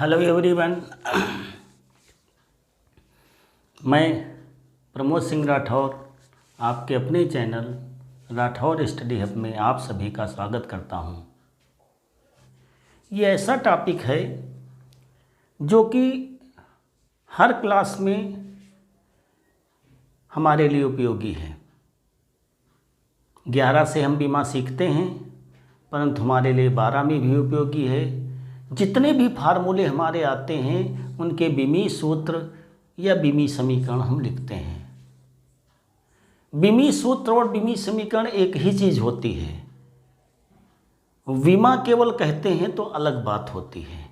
Hello everyone. मैं प्रमोद सिंह राठौर आपके अपने चैनल राठौर स्टडी हब में आप सभी का स्वागत करता हूं। ये ऐसा टॉपिक है जो कि हर क्लास में हमारे लिए उपयोगी है। 11 से हम बीमा सीखते हैं, परंतु हमारे लिए 12 में भी उपयोगी है। जितने भी फार्मूले हमारे आते हैं उनके बीमी सूत्र या बीमी समीकरण हम लिखते हैं। बीमी सूत्र और बीमी समीकरण एक ही चीज़ होती है। बीमा केवल कहते हैं तो अलग बात होती है।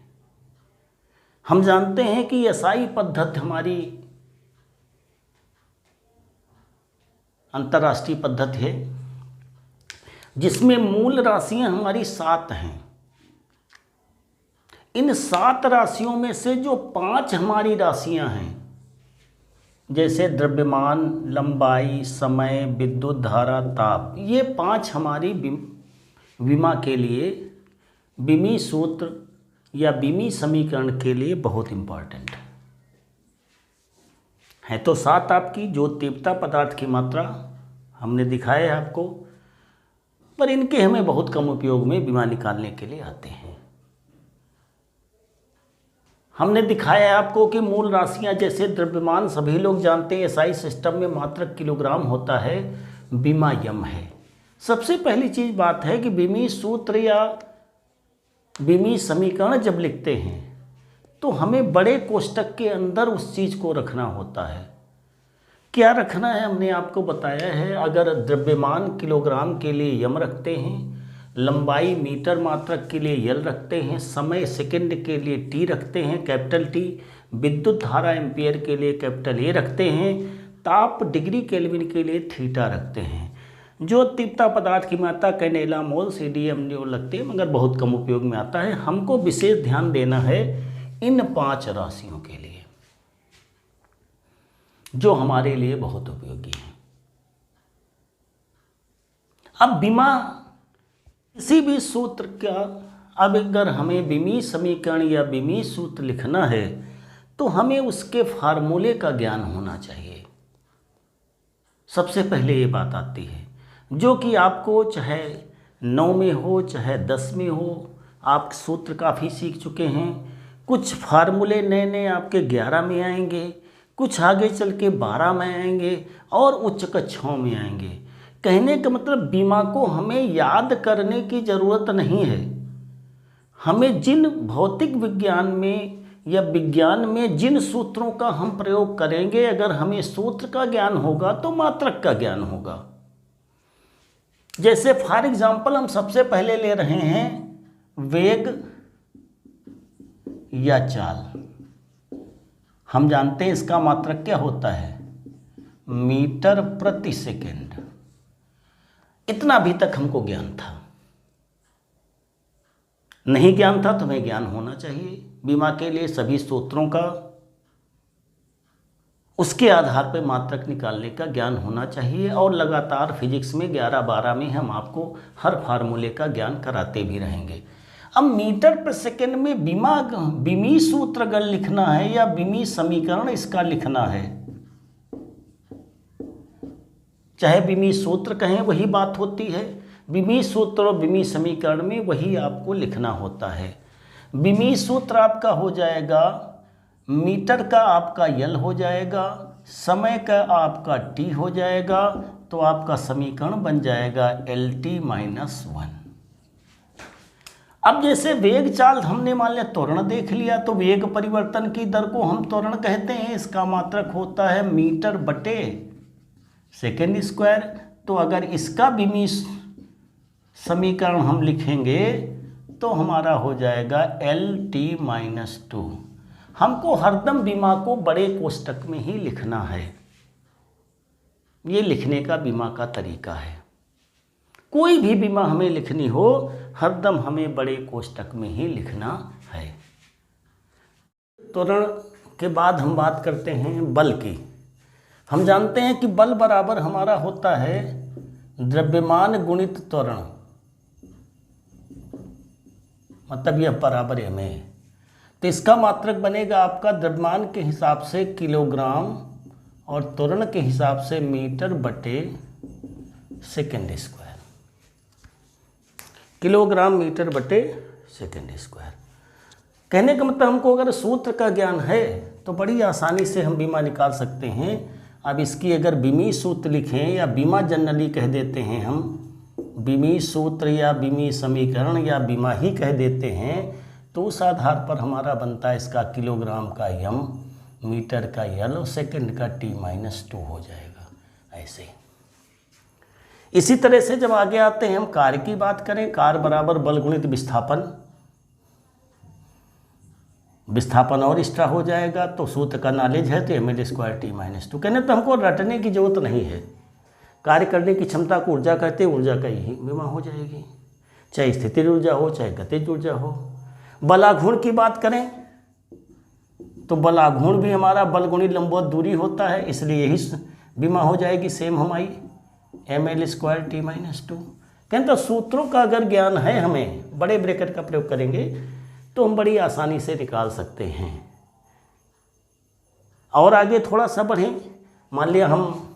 हम जानते हैं कि एसआई पद्धति हमारी अंतर्राष्ट्रीय पद्धति है, जिसमें मूल राशियां हमारी 7 हैं। इन 7 राशियों में से जो 5 हमारी राशियां हैं, जैसे द्रव्यमान, लंबाई, समय, विद्युत धारा, ताप, ये 5 हमारी बीमा के लिए बीमी सूत्र या बीमी समीकरण के लिए बहुत इम्पॉर्टेंट है। तो 7 आपकी जो तीव्रता पदार्थ की मात्रा हमने दिखाया है आपको, पर इनके हमें बहुत कम उपयोग में बीमा निकालने के लिए आते हैं। हमने दिखाया है आपको कि मूल राशियां जैसे द्रव्यमान सभी लोग जानते हैं, एसआई सिस्टम में मात्रक किलोग्राम होता है, बीमा यम है। सबसे पहली चीज़ बात है कि बीमी सूत्र या बीमी समीकरण जब लिखते हैं तो हमें बड़े कोष्टक के अंदर उस चीज़ को रखना होता है। क्या रखना है हमने आपको बताया है। अगर द्रव्यमान किलोग्राम के लिए यम रखते हैं, लंबाई मीटर मात्रक के लिए यल रखते हैं, समय सेकंड के लिए टी रखते हैं कैपिटल टी, विद्युत धारा एम्पियर के लिए कैपिटल ए रखते हैं, ताप डिग्री केल्विन के लिए थीटा रखते हैं। जो तीव्रता पदार्थ की मात्रा कैनेला मोल सीडीएम न्यूल लगते हैं, मगर बहुत कम उपयोग में आता है। हमको विशेष ध्यान देना है इन 5 राशियों के लिए जो हमारे लिए बहुत उपयोगी है। अब बीमा किसी भी सूत्र का, अब अगर हमें बीमी समीकरण या बीमी सूत्र लिखना है तो हमें उसके फार्मूले का ज्ञान होना चाहिए। सबसे पहले ये बात आती है, जो कि आपको चाहे 9 में हो चाहे 10 में हो, आप सूत्र काफ़ी सीख चुके हैं। कुछ फार्मूले नए नए आपके 11 में आएंगे, कुछ आगे चल के 12 में आएंगे और उच्च कक्षाओं में आएंगे। कहने का मतलब बीमा को हमें याद करने की ज़रूरत नहीं है। हमें जिन भौतिक विज्ञान में या विज्ञान में जिन सूत्रों का हम प्रयोग करेंगे, अगर हमें सूत्र का ज्ञान होगा तो मात्रक का ज्ञान होगा। जैसे फॉर एग्जाम्पल हम सबसे पहले ले रहे हैं वेग या चाल। हम जानते हैं इसका मात्रक क्या होता है, मीटर प्रति सेकंड। इतना अभी तक हमको ज्ञान था। नहीं ज्ञान था तो हमें ज्ञान होना चाहिए बीमा के लिए सभी सूत्रों का। उसके आधार पर मात्रक निकालने का ज्ञान होना चाहिए। और लगातार फिजिक्स में 11-12 में हम आपको हर फार्मूले का ज्ञान कराते भी रहेंगे। अब मीटर पर सेकंड में बीमी सूत्र अगर लिखना है या बीमी समीकरण इसका लिखना है, चाहे बीमी सूत्र कहें वही बात होती है। बीमी सूत्र और बीमी समीकरण में वही आपको लिखना होता है। बीमी सूत्र आपका हो जाएगा, मीटर का आपका यल हो जाएगा, समय का आपका टी हो जाएगा, तो आपका समीकरण बन जाएगा LT-1। अब जैसे वेग चाल हमने मान लिया त्वरण देख लिया, तो वेग परिवर्तन की दर को हम त्वरण कहते हैं। इसका मात्रक होता है मीटर बटे सेकेंड स्क्वायर। तो अगर इसका बीमी समीकरण हम लिखेंगे तो हमारा हो जाएगा LT-2। हमको हरदम बीमा को बड़े कोष्टक में ही लिखना है। ये लिखने का बीमा का तरीका है। कोई भी बीमा हमें लिखनी हो हरदम हमें बड़े कोष्टक में ही लिखना है। त्वरण के बाद हम बात करते हैं बल की। हम जानते हैं कि बल बराबर हमारा होता है द्रव्यमान गुणित त्वरण, मतलब यह बराबर है में। तो इसका मात्रक बनेगा आपका द्रव्यमान के हिसाब से किलोग्राम और त्वरण के हिसाब से मीटर बटे सेकेंड स्क्वायर, किलोग्राम मीटर बटे सेकेंड स्क्वायर। कहने का मतलब हमको अगर सूत्र का ज्ञान है तो बड़ी आसानी से हम बीमा निकाल सकते हैं। अब इसकी अगर बीमी सूत्र लिखें या बीमा जनरली कह देते हैं हम, बीमी सूत्र या बीमी समीकरण या बीमा ही कह देते हैं, तो उस आधार पर हमारा बनता है इसका किलोग्राम का यम, मीटर का यल और सेकंड का t-2 हो जाएगा ऐसे। इसी तरह से जब आगे आते हैं हम कार्य की बात करें, कार्य बराबर बल गुणित विस्थापन, विस्थापन और एक्स्ट्रा हो जाएगा, तो सूत्र का नॉलेज है तो ml² t-2। कहने तो हमको रटने की जरूरत नहीं है, कार्य करने की क्षमता को ऊर्जा कहते हैं, ऊर्जा का यही बीमा हो जाएगी, चाहे स्थितिज ऊर्जा हो चाहे गतिज ऊर्जा हो। बलाघूर्ण की बात करें तो बलाघूर्ण भी हमारा बल गुणित लंबवत दूरी होता है, इसलिए यही बीमा हो जाएगी सेम हमारी ml² t-2। कहते तो सूत्रों का अगर ज्ञान है हमें, बड़े ब्रैकेट का प्रयोग करेंगे तो हम बड़ी आसानी से निकाल सकते हैं। और आगे थोड़ा सा बढ़ें, मान लिया हम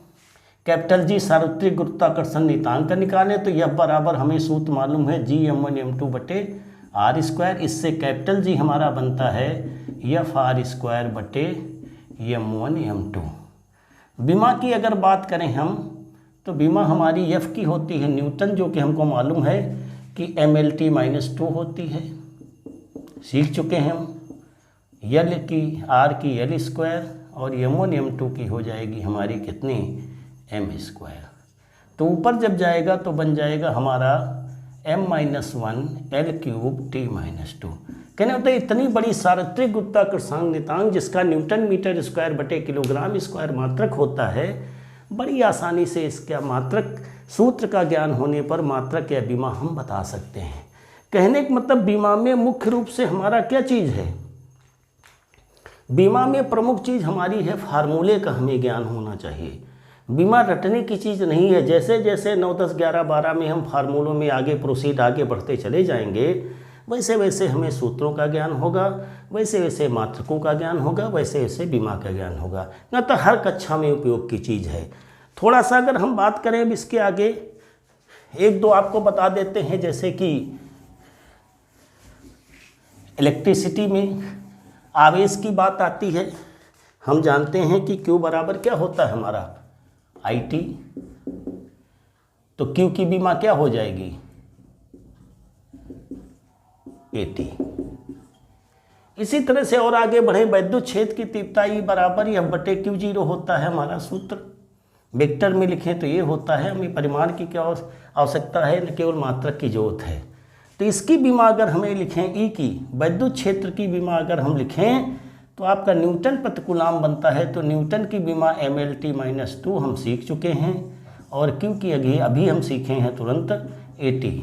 कैपिटल जी सार्वत्रिक गुरुत्वाकर्षण नियतांक का निकालें तो यह बराबर हमें सूत्र मालूम है Gm1m2 बटे r²। इससे कैपिटल जी हमारा बनता है Fr² बटे m1m2। बीमा की अगर बात करें हम तो बीमा हमारी F की होती है न्यूटन, जो कि हमको मालूम है कि mlt-2 होती है, सीख चुके हैं हम। यल की r की l² और m1m2 की हो जाएगी हमारी कितनी m²। तो ऊपर जब जाएगा तो बन जाएगा हमारा m-1 l³ t-2। कहने होता है इतनी बड़ी सार्वत्रिक गुरुत्वाकर्षण नियतांक जिसका न्यूटन मीटर स्क्वायर बटे किलोग्राम स्क्वायर मात्रक होता है, बड़ी आसानी से इसका मात्रक सूत्र का ज्ञान होने पर मात्रक या बीमा हम बता सकते हैं। कहने का मतलब बीमा में मुख्य रूप से हमारा क्या चीज़ है, बीमा में प्रमुख चीज़ हमारी है फार्मूले का हमें ज्ञान होना चाहिए। बीमा रटने की चीज़ नहीं है। जैसे जैसे 9, 10, 11, 12 में हम फार्मूलों में आगे प्रोसीड आगे बढ़ते चले जाएंगे, वैसे वैसे हमें सूत्रों का ज्ञान होगा, वैसे वैसे मात्रकों का ज्ञान होगा, वैसे वैसे बीमा का ज्ञान होगा। न तो हर कक्षा में उपयोग की चीज़ है। थोड़ा सा अगर हम बात करें अब इसके आगे, एक दो आपको बता देते हैं। जैसे कि इलेक्ट्रिसिटी में आवेश की बात आती है, हम जानते हैं कि Q बराबर क्या होता है हमारा IT, तो Q की बीमा क्या हो जाएगी AT। इसी तरह से और आगे बढ़े, वैद्युत क्षेत्र की तीव्रता E बराबर F बटे Q0 होता है हमारा सूत्र। वेक्टर में लिखें तो ये होता है। हमें परिमाण की क्या आवश्यकता है, न केवल मात्रक की जरूरत है। तो इसकी बीमा अगर हमें लिखें E की, वैद्युत क्षेत्र की बीमा अगर हम लिखें तो आपका न्यूटन प्रति कूलम बनता है। तो न्यूटन की बीमा mlt-2 हम सीख चुके हैं, और Q की अभी हम सीखे हैं तुरंत AT।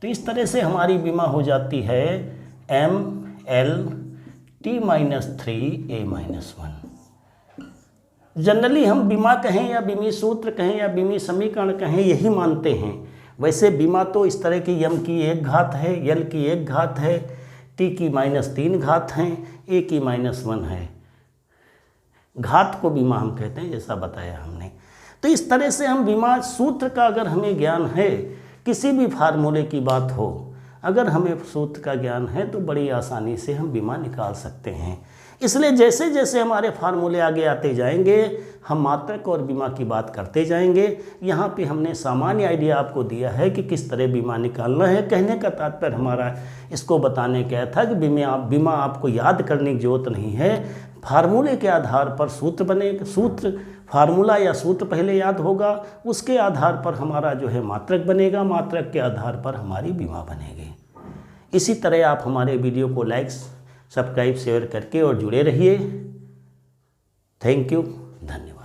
तो इस तरह से हमारी बीमा हो जाती है mlt-3a-1। जनरली हम बीमा कहें या बीमी सूत्र कहें या बीमी समीकरण कहें, यही मानते हैं। वैसे बीमा तो इस तरह की m की 1 घात है, l की 1 घात है, t की -3 घात हैं, a की -1 है। घात को बीमा हम कहते हैं, जैसा बताया हमने। तो इस तरह से हम बीमा सूत्र का अगर हमें ज्ञान है, किसी भी फार्मूले की बात हो, अगर हमें सूत्र का ज्ञान है तो बड़ी आसानी से हम बीमा निकाल सकते हैं। इसलिए जैसे जैसे हमारे फार्मूले आगे आते जाएंगे, हम मात्रक और बीमा की बात करते जाएंगे। यहाँ पे हमने सामान्य आइडिया आपको दिया है कि किस तरह बीमा निकालना है। कहने का तात्पर्य हमारा इसको बताने का था कि बीमा आपको याद करने की जरूरत नहीं है। फार्मूले के आधार पर सूत्र बनेगा, सूत्र फार्मूला या सूत्र पहले याद होगा, उसके आधार पर हमारा जो है मात्रक बनेगा, मात्रक के आधार पर हमारी बीमा बनेगी। इसी तरह आप हमारे वीडियो को लाइक, सब्सक्राइब, शेयर करके और जुड़े रहिए। थैंक यू, धन्यवाद।